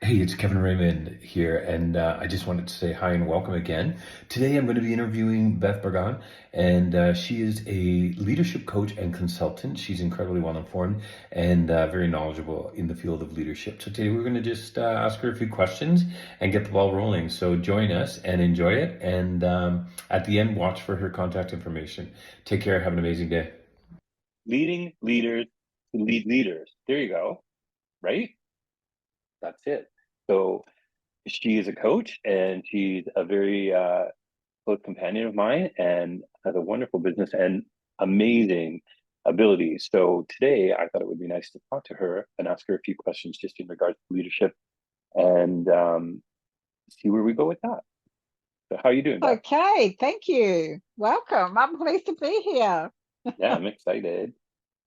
Hey, it's Kevin Raymond here, and I just wanted to say hi and welcome again. Today I'm going to be interviewing Beth Bergman, and she is a leadership coach and consultant. She's incredibly well informed and very knowledgeable in the field of leadership. So today we're going to just ask her a few questions and get the ball rolling. So join us and enjoy it, and at the end, watch for her contact information. Take care. Have an amazing day. Leading leaders to lead leaders. There you go. Right? That's it. So she is a coach and she's a very close companion of mine and has a wonderful business and amazing abilities. So today I thought it would be nice to talk to her and ask her a few questions just in regards to leadership and see where we go with that. So how are you doing, Beth? Okay, thank you. Welcome. I'm pleased to be here. Yeah, I'm excited.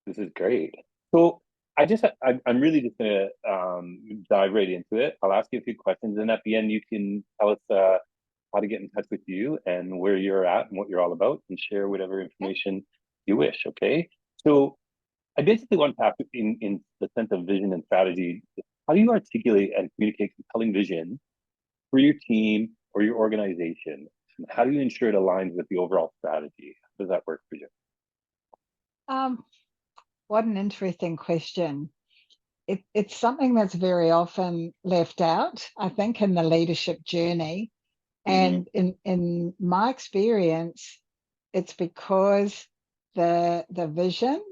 This is great. So I'm really just gonna dive right into it. I'll ask you a few questions, and at the end, you can tell us how to get in touch with you and where you're at and what you're all about, and share whatever Okay. information you wish. Okay. So I basically want to ask in the sense of vision and strategy. How do you articulate and communicate compelling vision for your team or your organization? And how do you ensure it aligns with the overall strategy? How does that work for you? Um, what an interesting question. It's something that's very often left out, I think, in the leadership journey. Mm-hmm. And in my experience, it's because the vision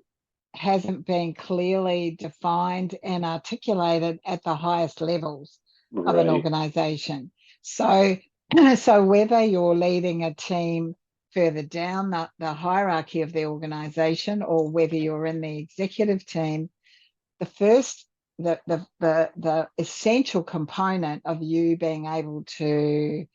hasn't been clearly defined and articulated at the highest levels of an Right. organization. So, so whether you're leading a team further down the hierarchy of the organization or whether you're in the executive team, the first the essential component of you being able to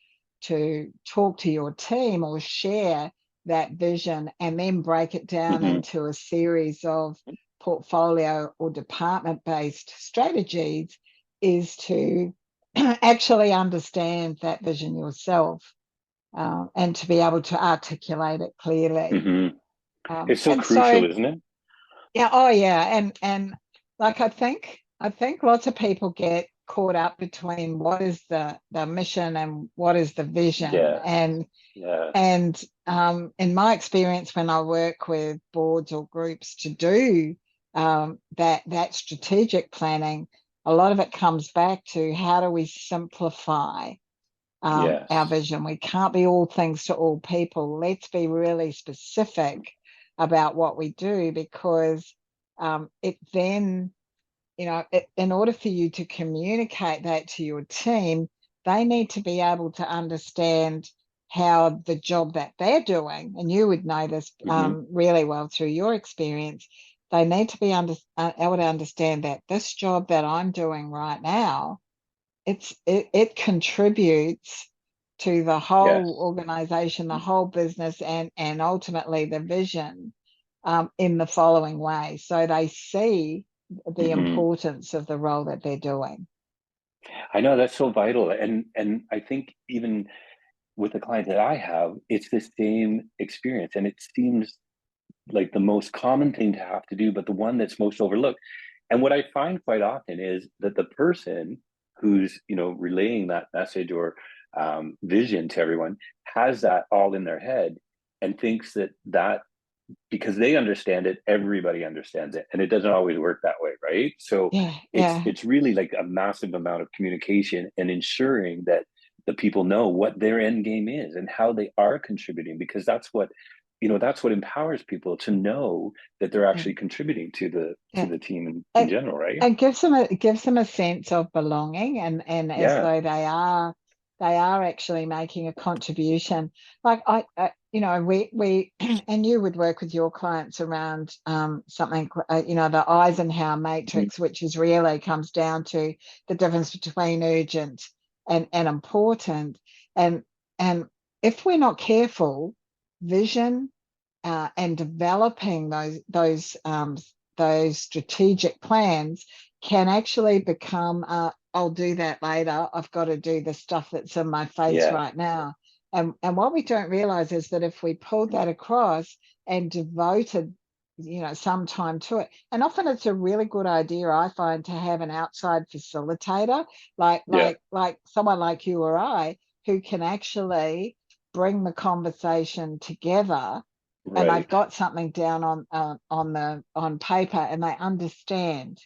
talk to your team or share that vision and then break it down Mm-hmm. into a series of portfolio or department based strategies is to actually understand that vision yourself, and to be able to articulate it clearly. Mm-hmm. It's so And crucial, so, isn't it? yeah, oh yeah, and like I think lots of people get caught up between what is the mission and what is the vision. Yes, yes. And in my experience, when I work with boards or groups to do that strategic planning, a lot of it comes back to how do we simplify our Yes. vision. We can't be all things to all people. Let's be really specific about what we do, because it then, in order for you to communicate that to your team, they need to be able to understand how the job that they're doing, and you would know this Hmm. really well through your experience, they need to be able to understand that this job that I'm doing right now, it contributes to the whole Yes. organization, the whole business, and ultimately the vision, in the following way. So they see the Hmm. importance of the role that they're doing. I know that's so vital. And I think even with the clients that I have, it's the same experience. And it seems like the most common thing to have to do, but the one that's most overlooked. And what I find quite often is that the person who's, relaying that message or vision to everyone has that all in their head and thinks that because they understand it, everybody understands it, and it doesn't always work that way, right? So Yeah, it's yeah. it's really like a massive amount of communication and ensuring that the people know what their end game is and how they are contributing, because that's what empowers people to know that they're Yeah, actually contributing to the to yeah. the team in It, general, right? it gives them a sense of belonging, and as Yeah. though they are actually making a contribution. Like we and you would work with your clients around something, the Eisenhower Mhm. matrix, which is really comes down to the difference between urgent and important. And and if we're not careful, vision, and developing those strategic plans can actually become, I'll do that later. I've got to do the stuff that's in my face Yeah. right now. And what we don't realize is that if we pulled that across and devoted some time to it. And often it's a really good idea, I find, to have an outside facilitator, like Yeah. someone like you or I, who can actually bring the conversation together, and they've Right. got something down on paper, and they understand,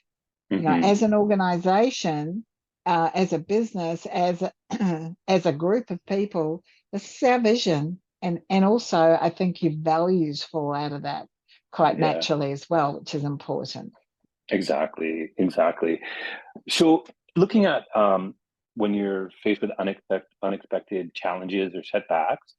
Hmm. as an organization, as a business, as as a group of people, this is our vision, and also I think your values fall out of that quite Yeah. naturally as well, which is important. Exactly. Exactly. So, looking at when you're faced with unexpected challenges or setbacks,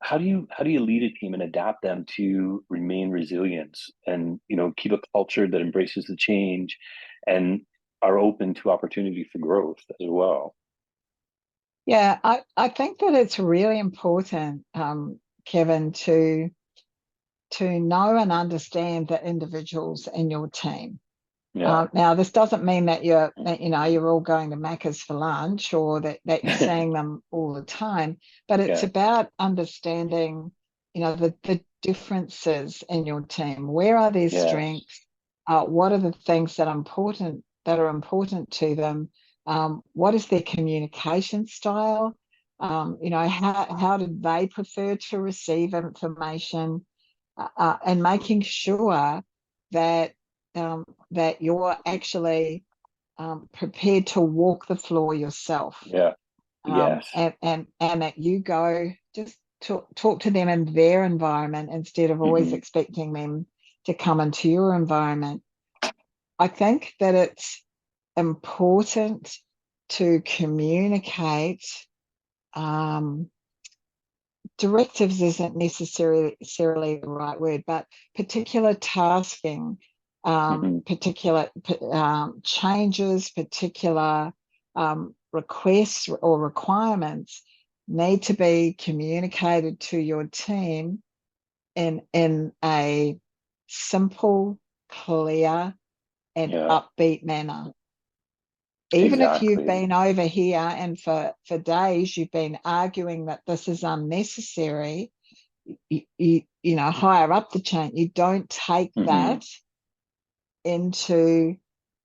how do you lead a team and adapt them to remain resilient and keep a culture that embraces the change and are open to opportunity for growth as well? Yeah, I think that it's really important, Kevin, to know and understand the individuals in your team. Yeah. Now, this doesn't mean that you're all going to Macca's for lunch, or that you're seeing them all the time, but it's Yeah. about understanding, the differences in your team. Where are their Yes. strengths? What are the things that are important to them? What is their communication style? How do they prefer to receive information? And making sure that that you're actually prepared to walk the floor yourself, Yeah. Yes. and that you go just talk to them in their environment instead of always Hmm. expecting them to come into your environment. I think that it's important to communicate. Um, Directives isn't necessarily the right word, but particular tasking, Hmm. particular changes, particular requests or requirements need to be communicated to your team in a simple, clear, and Yeah. upbeat manner. Even if you've Exactly. been over here and for days you've been arguing that this is unnecessary, higher up the chain, you don't take Hmm. that into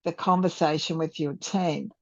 the conversation with your team.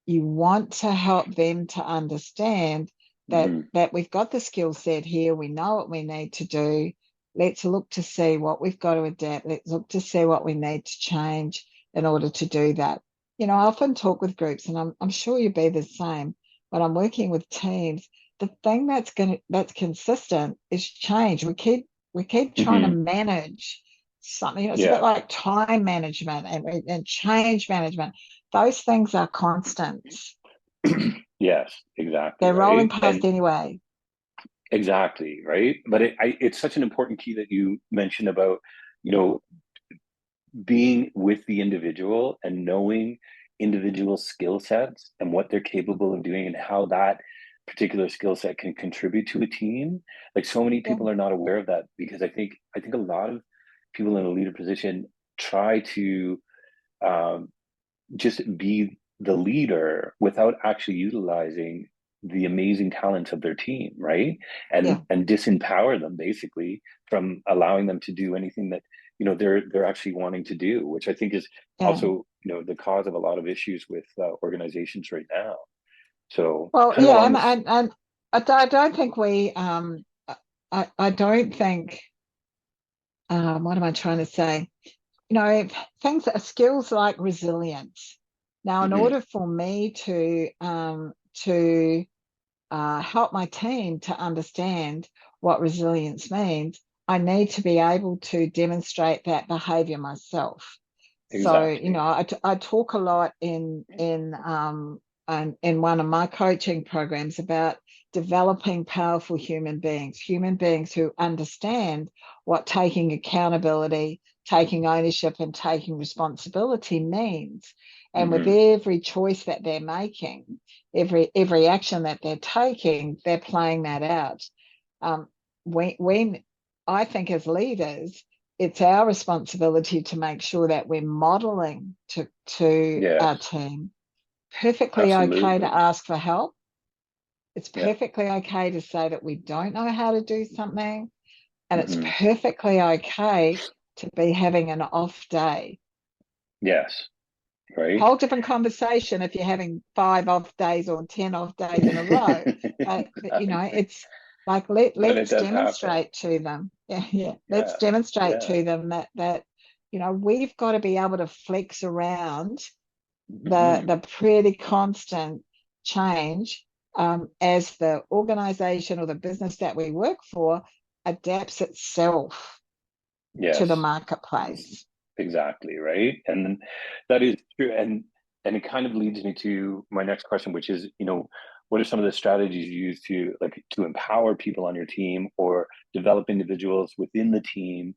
You want to help them to understand that Hmm. we've got the skill set here, we know what we need to do. Let's look to see what we've got to adapt. Let's look to see what we need to change in order to do that. I often talk with groups, and I'm sure you'll be the same when I'm working with teams. The thing that's consistent is change. We keep trying to Hmm. manage something. It's a bit Yeah. like time management and change management. Those things are constants. Yes. Exactly. They're rolling Right. past And anyway. exactly. Right. But it's such an important key that you mentioned about, you know, being with the individual and knowing individual skill sets and what they're capable of doing and how that particular skill set can contribute to a team. Like, so many Yeah, people are not aware of that, because I think a lot of people in a leader position try to um, just be the leader without actually utilizing the amazing talents of their team, right? yeah, And disempower them basically from allowing them to do anything that they're actually wanting to do, which I think is yeah. also the cause of a lot of issues with organizations right now. So Well, kind of yeah, along and this. and, and I don't think I don't think what am I trying to say? Things skills like resilience. Now, in Hmm. order for me to help my team to understand what resilience means, I need to be able to demonstrate that behavior myself. So, Exactly. I talk a lot in one of my coaching programs about developing powerful human beings who understand what taking accountability, taking ownership, and taking responsibility means. And with Hmm. every choice that they're making, every action that they're taking, they're playing that out. Um, when I think as leaders, it's our responsibility to make sure that we're modeling to Yes. our team. Perfectly okay to Absolutely. ask for help. It's Yeah. perfectly okay to say that we don't know how to do something. And it's Hmm. perfectly okay to be having an off day. Yes. Right. Whole different conversation if you're having 5 off days or 10 off days in a row. But you know, Exactly. it's like But it let's does happen. demonstrate to them. Yeah. Let's Yeah. demonstrate Yeah. to them that you know, we've got to be able to flex around Hmm. the pretty constant change as the organization or the business that we work for adapts itself to the Yes. marketplace. Exactly. Right. And that is true. And it kind of leads me to my next question, which is, what are some of the strategies you use to empower people on your team or develop individuals within the team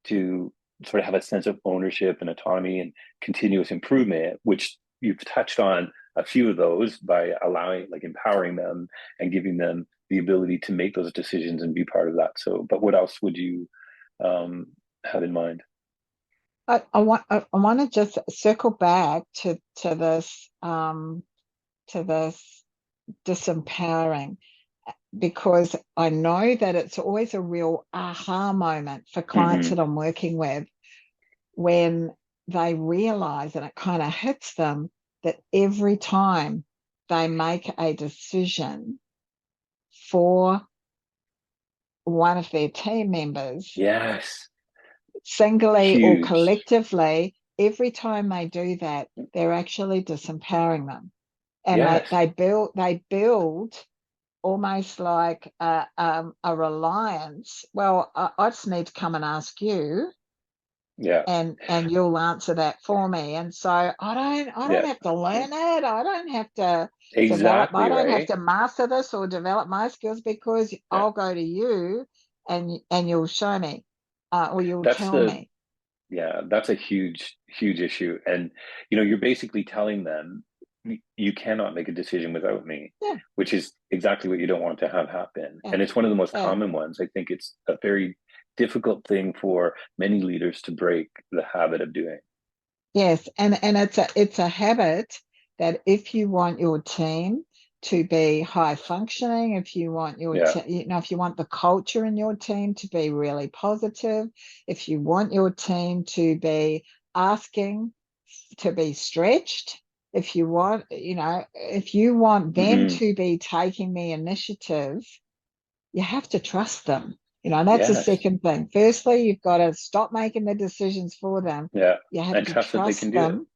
to sort of have a sense of ownership and autonomy and continuous improvement, which you've touched on a few of those by empowering them and giving them the ability to make those decisions and be part of that. So, but what else would you have in mind? I want to just circle back to this disempowering, because I know that it's always a real aha moment for clients Hmm. that I'm working with when they realize, and it kind of hits them, that every time they make a decision for one of their team members, Yes. singly or Huge. collectively, every time they do that, they're actually disempowering them. And Yes. they build almost like a reliance. Well, I just need to come and ask you, Yeah. and you'll answer that for me. And so I don't Yeah. have to learn it. I don't have to I Exactly. don't have Right. to master this or develop my skills, because Yeah. I'll go to you and you'll show me, or you'll That's tell the me. Yeah, that's a huge, huge issue. And you're basically telling them you cannot make a decision without me, Yeah, which is exactly what you don't want to have happen. yeah, And it's one of the most yeah. common ones. I think it's a very difficult thing for many leaders to break the habit of doing. Yes, and it's a habit that if you want your team to be high functioning, if you want Yeah. if you want the culture in your team to be really positive, if you want your team to be asking to be stretched, if you want them Hmm. to be taking the initiative, you have to trust them. And that's the Yes. second thing. Firstly, you've got to stop making the decisions for them. Yeah. You have And to trust that they trust can do it. them.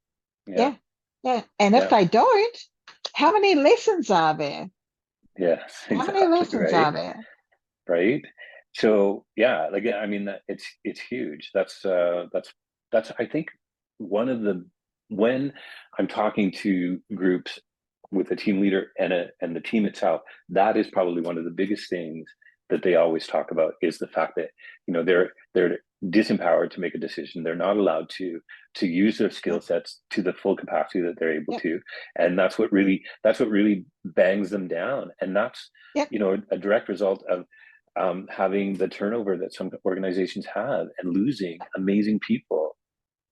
Yeah. Yeah, yeah. And if Yeah. they don't, how many lessons are there? Yes. How many Exactly. lessons Right. are there? Right. So yeah, like I mean, it's huge. That's I think one of the when I'm talking to groups with a team leader and the team itself, that is probably one of the biggest things that they always talk about is the fact that they're disempowered to make a decision. They're not allowed to use their skill Yep, sets to the full capacity that they're able yep, to, and that's what really bangs them down. And that's yep, a direct result of having the turnover that some organizations have and losing amazing people.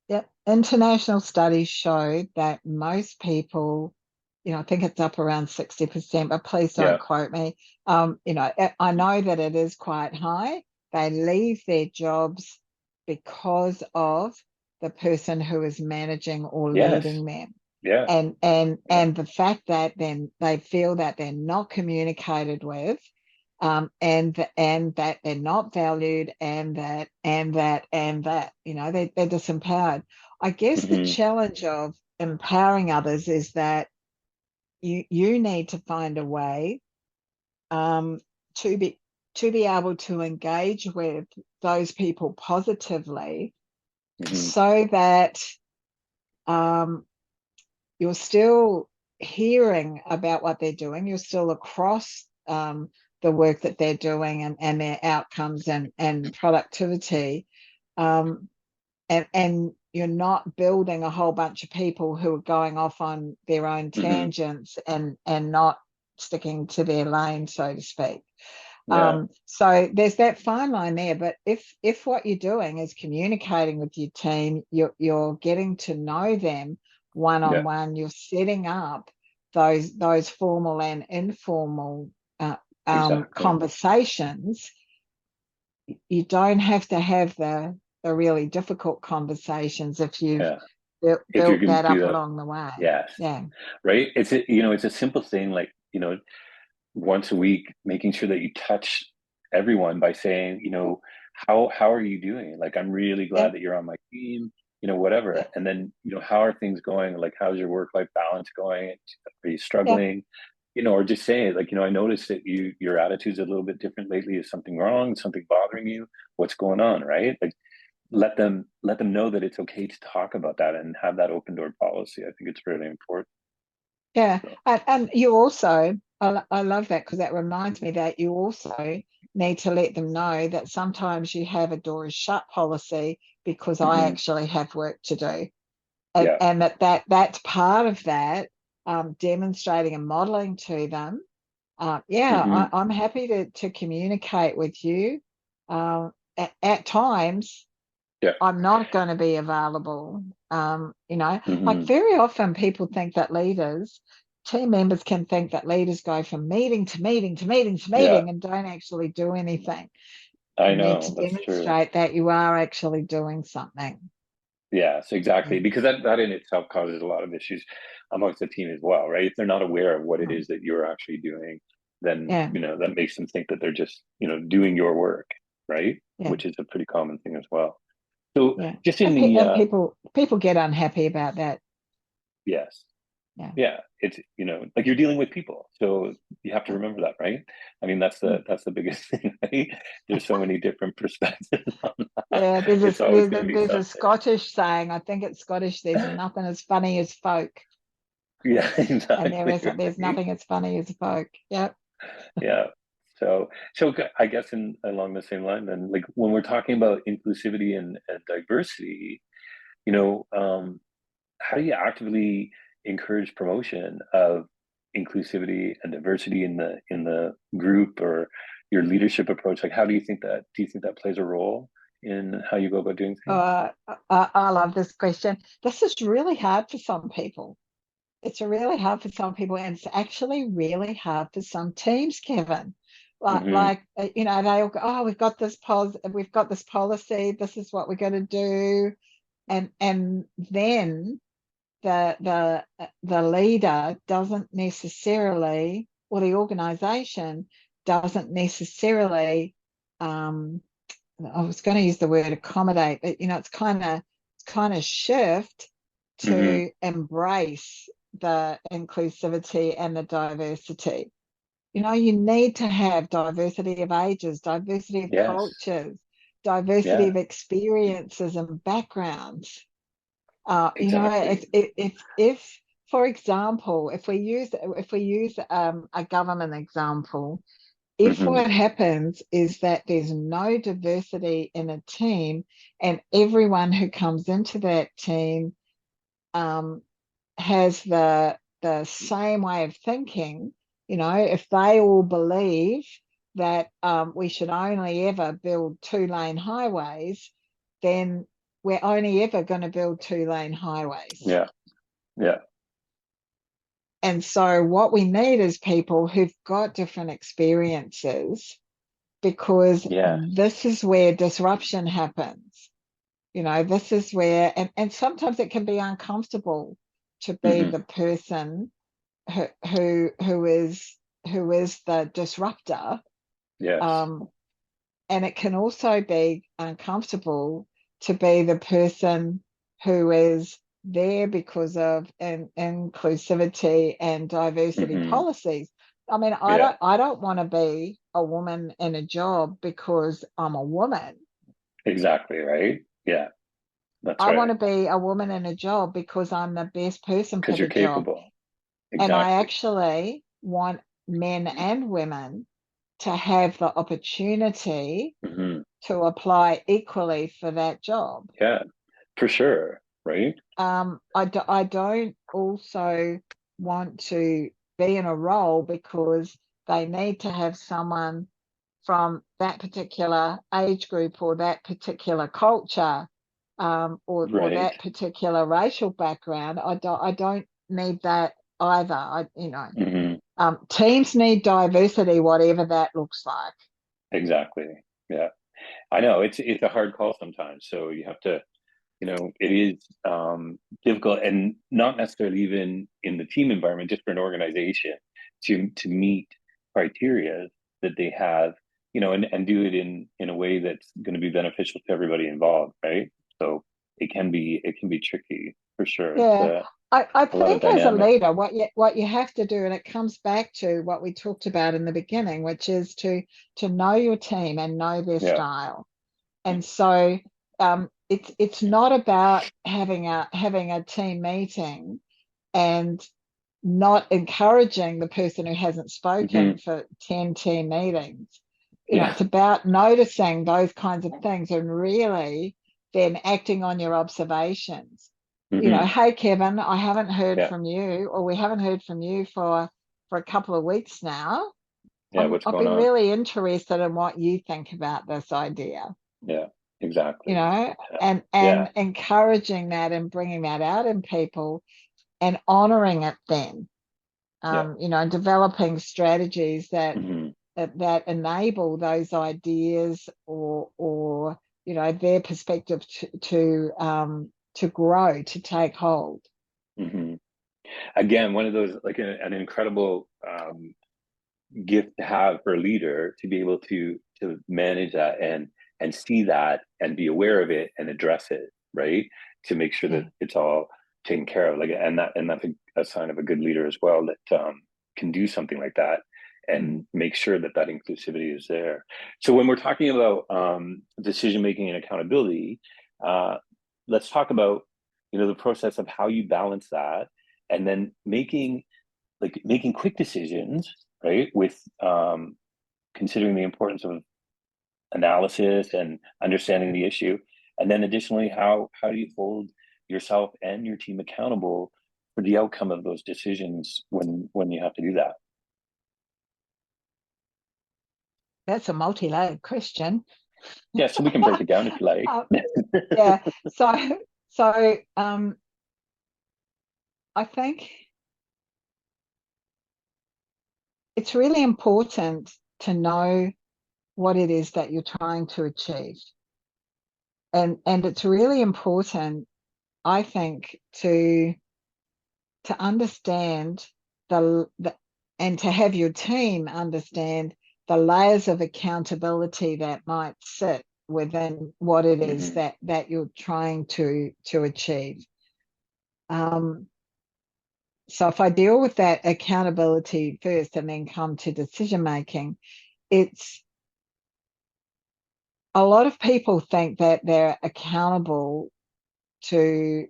yep. International studies show that most people, I think it's up around 60%, but please don't Yeah. quote me. I know that it is quite high. They leave their jobs because of the person who is managing or Yes. leading them. Yeah. Yeah. And the fact that then they feel that they're not communicated with, and that they're not valued, and that they're disempowered. I guess the Hmm. challenge of empowering others is that you need to find a way um, to be able to engage with those people positively, Hmm. so that um, you're still hearing about what they're doing. You're still across the work that they're doing, and their outcomes and productivity. Um, and you're not building a whole bunch of people who are going off on their own Hmm. tangents and not sticking to their lane, so to speak. Yeah. So there's that fine line there. But if what you're doing is communicating with your team, you're getting to know them one on Yeah. one, you're setting up those formal and informal Exactly. conversations. You don't have to have the really difficult conversations if you've Yeah. If you're built going to that do up that, along the way. yes. Yeah. Right. It's a simple thing, like, once a week, making sure that you touch everyone by saying, how are you doing? Like, I'm really glad Yeah. that you're on my team, whatever. Yeah. And then, how are things going? Like, how's your work-life balance going? Are you Yeah. struggling? Or just saying, like, I noticed that your attitude's a little bit different lately. Is something wrong? Something bothering you? What's going on? Right? Like, let them know that it's okay to talk about that and have that open door policy. I think it's really important. Yeah. So, And you also, I love that because that reminds me that you also need to let them know that sometimes you have a door is shut policy because I mhm, actually have work to do. And, yeah. and that's part of that, demonstrating and modeling to them. Hmm. I'm happy to communicate with you. At times, Yeah. I'm not going to be available. Like Hmm. very often people think that team members can think that leaders go from meeting to meeting to meeting to Yeah. meeting and don't actually do anything. I You need to know, that's true. demonstrate that you are actually doing something. Yes, Yeah. exactly. Because that in itself causes a lot of issues amongst the team as well, right? If they're not aware of what it Mm. is that you're actually doing, then Yeah. that makes them think that they're just doing your work, right? Yeah. Which is a pretty common thing as well. So Yeah. just in the And people get unhappy about that. yes, Yeah. yeah, it's like you're dealing with people, so you have to Yeah. remember that, right? I mean, that's the biggest thing, right? There's so many different perspectives on that. Yeah, It's always going to be there's a something. Scottish saying, I think it's Scottish, there's nothing as funny as folk. Yeah, And exactly, there's right. nothing as funny as folk. Yep. Yeah. So I guess in along the same line, then, like when we're talking about inclusivity and diversity, you know, um, how do you actively encourage promotion of inclusivity and diversity in the group or your leadership approach? Like, how do you think that plays a role in how you go about doing things? I love this question. This is really hard for some people. It's really hard for some people, and it's actually really hard for some teams, Kevin. Hmm. They all go, oh, we've got this policy, this is what we're going to do. And then the leader doesn't necessarily, or the organization doesn't necessarily, um, I was going to use the word accommodate, but it's kind of shift Hmm. to embrace the inclusivity and the diversity. You need to have diversity of ages, diversity of Yes. cultures, diversity Yeah. of experiences and backgrounds. Exactly. If for example, if we use a government example, if Hmm. what happens is that there's no diversity in a team and everyone who comes into that team um, has the same way of thinking, if they all believe that we should only ever build two-lane highways, then we're only ever going to build two-lane highways. Yeah. Yeah. And so what we need is people who've got different experiences because Yes. this is where disruption happens. This is where, and sometimes it can be uncomfortable to be Hmm. the person who is the disruptor. Yes. Um, and it can also be uncomfortable to be the person who is there because of inclusivity and diversity Hmm. policies. I mean, I Yeah. don't I don't want to be a woman in a job because I'm a woman. Exactly, right? Yeah, that's I want right. to be a woman in a job because I'm the best person for Because you're the job. capable. And I Exactly. actually want men and women to have the opportunity Hmm. to apply equally for that job. Yeah, for sure. Right? I don't also want to be in a role because they need to have someone from that particular age group or that particular culture, or Right. that particular racial background. I don't need that either. Hmm. Teams need diversity, whatever that looks like. Exactly. Yeah. I know it's a hard call sometimes. So you have to, it is difficult, and not necessarily even in the team environment, just for an organization to meet criteria that they have, and do it in a way that's going to be beneficial to everybody involved, right? So it can be tricky for sure. It's Yeah, I a lot of think as a dynamics. leader, what you have to do, and it comes back to what we talked about in the beginning, which is to know your team and know their Yeah. style. And so it's not about having a team meeting and not encouraging the person who hasn't spoken Hmm. for 10 team meetings. Yeah. It's about noticing those kinds of things and really then acting on your observations. Hmm. Hey Kevin, I haven't heard Yeah. from you, or we haven't heard from you for a couple of weeks now. Yeah. What's I'd going be on? really interested in what you think about this idea, Yeah. Exactly. Yeah. and encouraging that and bringing that out in people and honoring it then, Yeah. developing strategies Hmm. that enable those ideas or their perspective to grow, to take hold. Hmm. Again, one of those, like an incredible gift to have for a leader, to be able to manage that and see that and be aware of it and address it, right? To make sure that Yeah. it's all taken care of, like, and that's a sign of a good leader as well, that can do something like that Mm. and make sure that that inclusivity is there. So when we're talking about decision making and accountability, uh, let's talk about the process of how you balance that, and then making quick decisions, right? With considering the importance of analysis and understanding the issue, and then additionally, how do you hold yourself and your team accountable for the outcome of those decisions when you have to do that? That's a multi-layered question. Yeah, so we can break it down if you like. Uh, yeah. So I think it's really important to know what it is that you're trying to achieve. And it's really important, I think, to understand the and to have your team understand the layers of accountability that might sit within what it is Hmm. that you're trying to achieve. Um, so if I deal with that accountability first and then come to decision making, it's a lot of people think that they're accountable to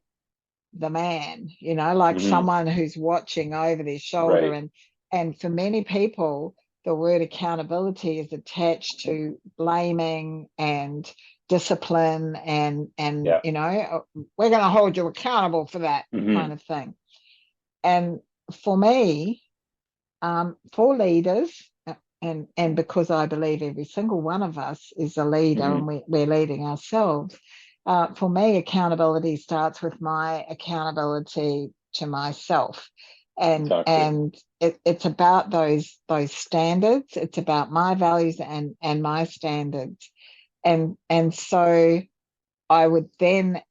the man, like Hmm. someone who's watching over their shoulder. Right. And for many people, the word accountability is attached to blaming and discipline and Yeah. we're going to hold you accountable for that kind Hmm. of thing. And for me, for leaders, and because I believe every single one of us is a leader Hmm. and we're leading ourselves, for me, accountability starts with my accountability to myself, Exactly. and it's about those standards. It's about my values and my standards, and so I would then,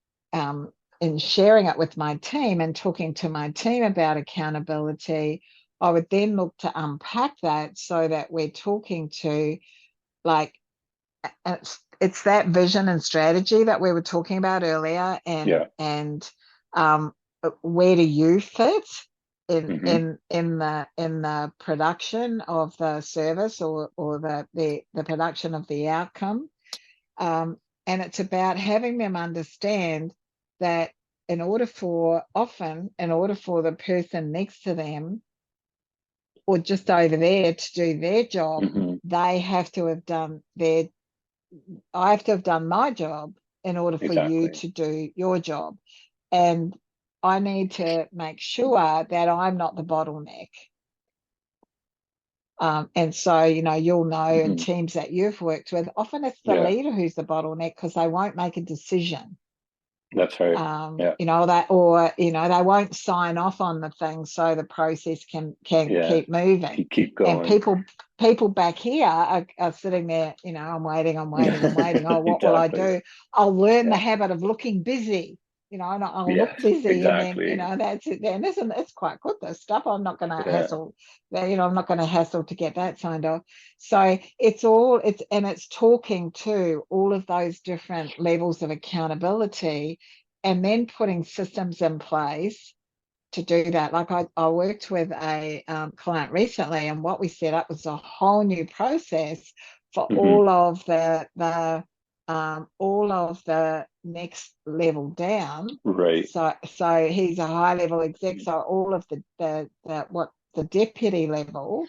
in sharing it with my team and talking to my team about accountability, I would then look to unpack that so that we're talking to, like, it's that vision and strategy that we were talking about earlier, Yeah. and where do you fit Hmm. in the production of the service or the production of the outcome. um, and it's about having them understand that in order for the person next to them or just over there to do their job, Hmm. they have to have done their, I have to have done my job in order for you Exactly. to do your job. And I need to make sure that I'm not the bottleneck. And so, you'll know in Hmm. teams that you've worked with, often it's the Yeah. leader who's the bottleneck because they won't make a decision. That's right. Yeah. That, or they won't sign off on the thing so the process can Yeah. keep moving. Keep And going. people people back here are sitting there, I'm waiting, I'm waiting, I'm waiting. Oh, what will I Exactly. do? I'll learn the Yeah. habit of looking busy, and I'll look Yes, busy, and then, exactly. that's it then. Isn't it's quite good, this stuff. I'm not going to Yeah. hassle, I'm not going to hassle to get that signed off. So it's talking to all of those different levels of accountability, and then putting systems in place to do that. Like I worked with a client recently, and what we set up was a whole new process for Hmm. all of the next level down. Right. So he's a high level exec. So all of the deputy level,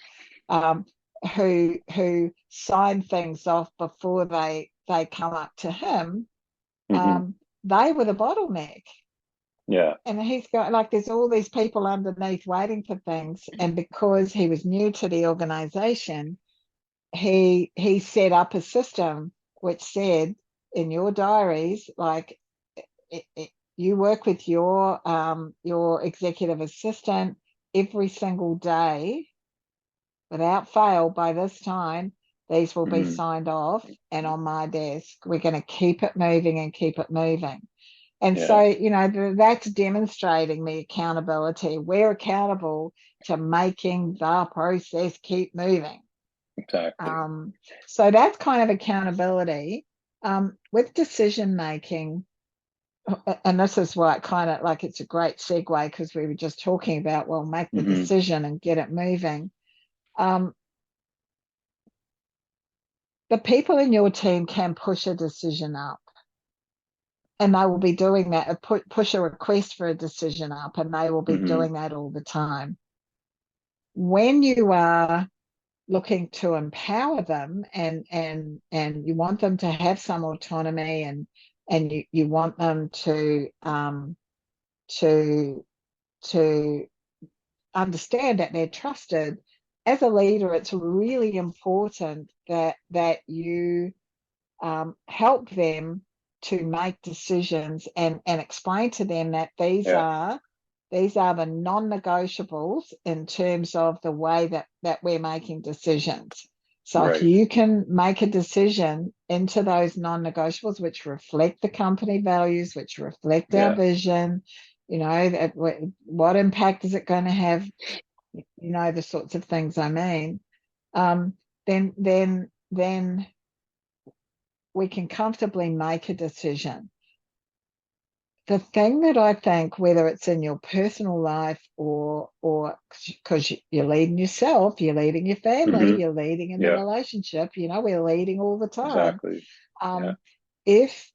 um, who sign things off before they come up to him, Hmm. they were the bottleneck. Yeah. And he's got, like, there's all these people underneath waiting for things. And because he was new to the organization, he set up a system which said, in your diaries, like, you work with your executive assistant every single day without fail. By this time, these will be Hmm. signed off and on my desk. We're going to keep it moving and keep it moving. And so, Yeah. that's demonstrating the accountability. We're accountable to making the process keep moving. Exactly. So that's kind of accountability. With decision making, and this is why kind of like it's a great segue, because we were just talking about, well, make the Hmm. decision and get it moving. Um, the people in your team can push a decision up, and they will be doing that, push a request for a decision up, and they will be Hmm. doing that all the time. When you are looking to empower them, and you want them to have some autonomy, and you want them to to understand that they're trusted, as a leader, it's really important that you help them to make decisions, and explain to them that Yeah. these are the non-negotiables in terms of the way that we're making decisions. So if Right. you can make a decision into those non-negotiables, which reflect the company values, which reflect our Yeah. vision, that what impact is it going to have, the sorts of things I mean, um, then we can comfortably make a decision. The thing that I think, whether it's in your personal life, or because you're leading yourself, you're leading your family, Hmm. you're leading in the Yeah. relationship, we're leading all the time. Exactly. Yeah. Um, if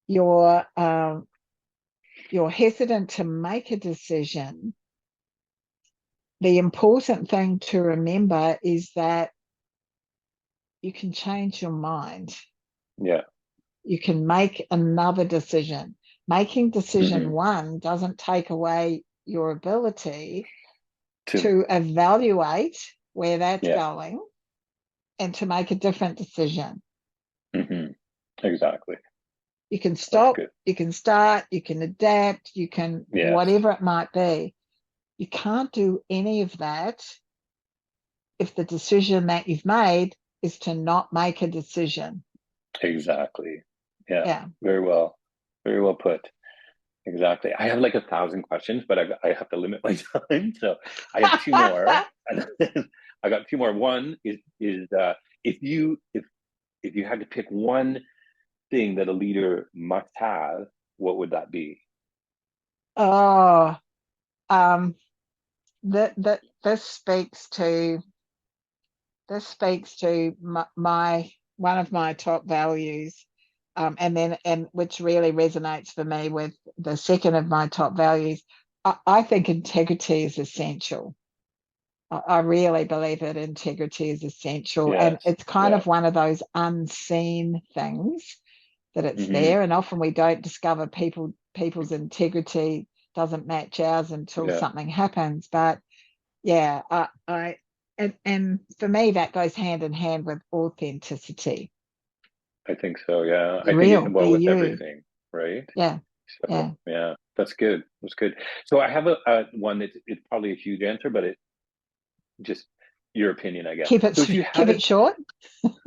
you're hesitant to make a decision, the important thing to remember is that you can change your mind. Yeah. You can make another decision. Making decision Hmm. one doesn't take away your ability To. to evaluate where that's Yeah. going and to make a different decision. Hmm. Exactly. You can That's stop, good. you can start, you can adapt, you can Yes. whatever it might be. You can't do any of that if the decision that you've made is to not make a decision. Exactly. Yeah. Yeah. Very well. Very well put. Exactly. I have like 1,000 questions, but I have to limit my time. So I have two more. And I got two more. One is if you had to pick one thing that a leader must have, what would that be? Oh, um, that this speaks to my one of my top values, and which really resonates for me with the second of my top values. I think integrity is essential. I really believe that integrity is essential, and Yes. it's kind Yeah. of one of those unseen things that it's Hmm. there, and often we don't discover people's integrity doesn't match ours until Yeah. something happens. But yeah, and for me that goes hand in hand with authenticity. I think so. Yeah. Be I think real, be well, with you. everything, right? Yeah, So yeah. yeah, that's good. That's good. So I have a one. It's probably a huge answer, but it just your opinion, I guess. Keep it So if you keep had it it, short.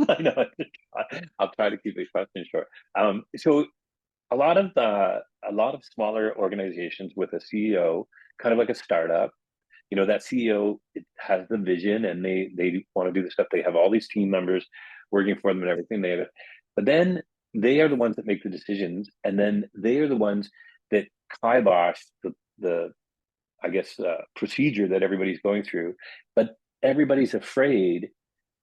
I know I'll try to keep the question short. So a lot of smaller organizations with a CEO, kind of like a startup, that CEO has the vision and they want to do the stuff. They have all these team members working for them and everything. They have it, but then they are the ones that make the decisions, and then they are the ones that kibosh the I guess procedure that everybody's going through. But everybody's afraid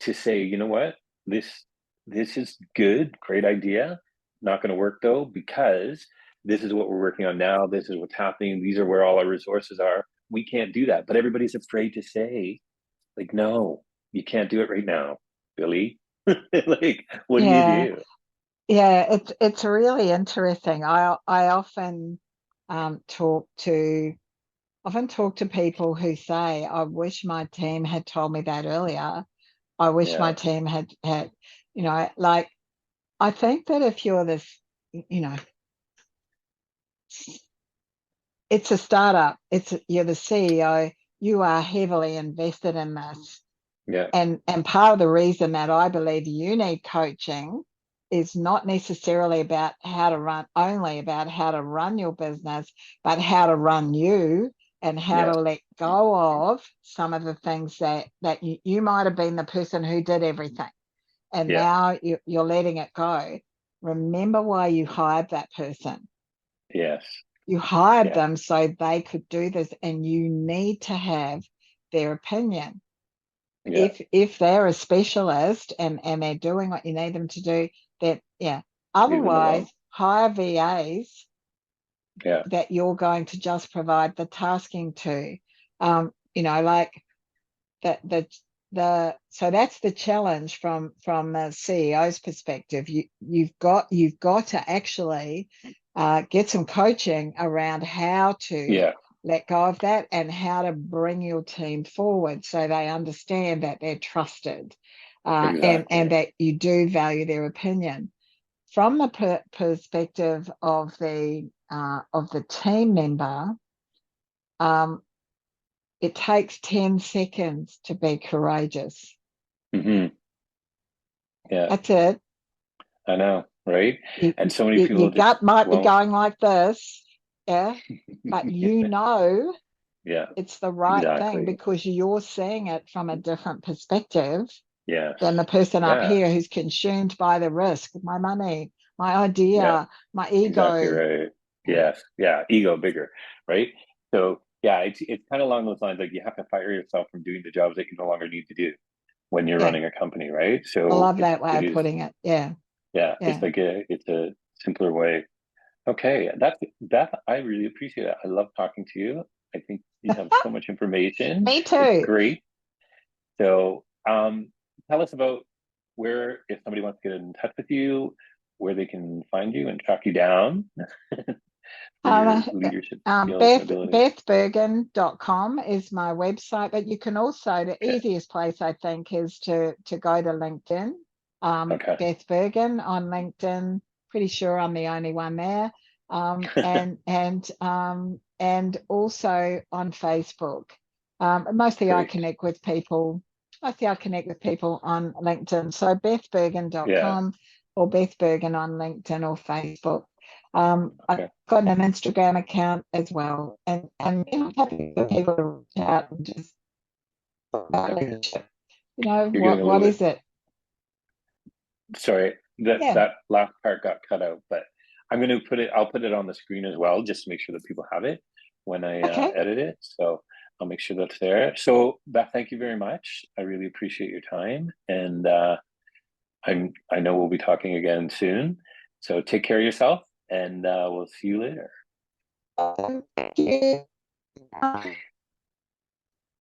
to say, you know what, this this is good, great idea, not going to work though, because this is what we're working on now. This is what's happening. These are where all our resources are. We can't do that. But everybody's afraid to say, like, no, you can't do it right now, Billy. Like, what do you Yeah, do? yeah, it's really interesting. I um, talk to often talk to people who say, "I wish my team had told me that earlier. I wish my Yeah, team had, like I think that if you're this, you know, it's a startup. You're the CEO. You are heavily invested in this. yeah, And part of the reason that I believe you need coaching is not necessarily about how to run, only about how to run your business, but how to run you and how yeah, to let go of some of the things that you might have been the person who did everything. And yeah, now you're letting it go. Remember why you hired that person. yes, You hired yeah, them so they could do this, and you need to have their opinion. yeah. If they're a specialist and they're doing what you need them to do, then yeah. Leave them alone. Otherwise, hire VAs Yeah, that you're going to just provide the tasking to. Like the so that's the challenge from the CEO's perspective. You've got to actually get some coaching around how to yeah, let go of that and how to bring your team forward so they understand that they're trusted, and exactly. that you do value their opinion. From the perspective of the team member, um, it takes 10 seconds to be courageous. Hmm. Yeah, That's it. I know, right? You, And so many your people just gut might be won't. going like this, yeah, but Yeah, it's the right thing exactly. because you're seeing it from a different perspective Yes. than the person up Yeah, here who's consumed by the risk, my money, my yeah, idea, my exactly ego. right. Yeah, Yes. Yeah, ego bigger, right? So yeah, it's kind of along those lines. Like you have to fire yourself from doing the jobs that you no longer need to do when you're yeah. running a company, right? I So love that way it of is, putting it. Yeah, yeah, yeah. it's a simpler way. Okay, that I really appreciate it. I love talking to you. I think you have so much information. Me It's too. great. So, tell us about where, if somebody wants to get in touch with you, where they can find you and track you down for Um, your leadership skills and Beth abilities. bethbergen.com is my website, but you can also, the Okay. easiest place I think is to go to LinkedIn. Okay. Beth Bergen on LinkedIn. Pretty sure I'm the only one there. And also on Facebook. Mostly I Great. connect with people. Mostly I connect with people on LinkedIn. So Yeah. bethbergen.com or Beth Bergen on LinkedIn or Facebook. I've Okay. got an Instagram account as well, and I'm happy for people to reach out and just talk about Okay. leadership. You're getting a What little bit, is it? sorry, Yeah. that last part got cut out, but I'll put it on the screen as well, just to make sure that people have it when I Okay. edit it. So I'll make sure that's there. So Beth, thank you very much. I really appreciate your time. And I know we'll be talking again soon. So take care of yourself, and we'll see you later. Thank you.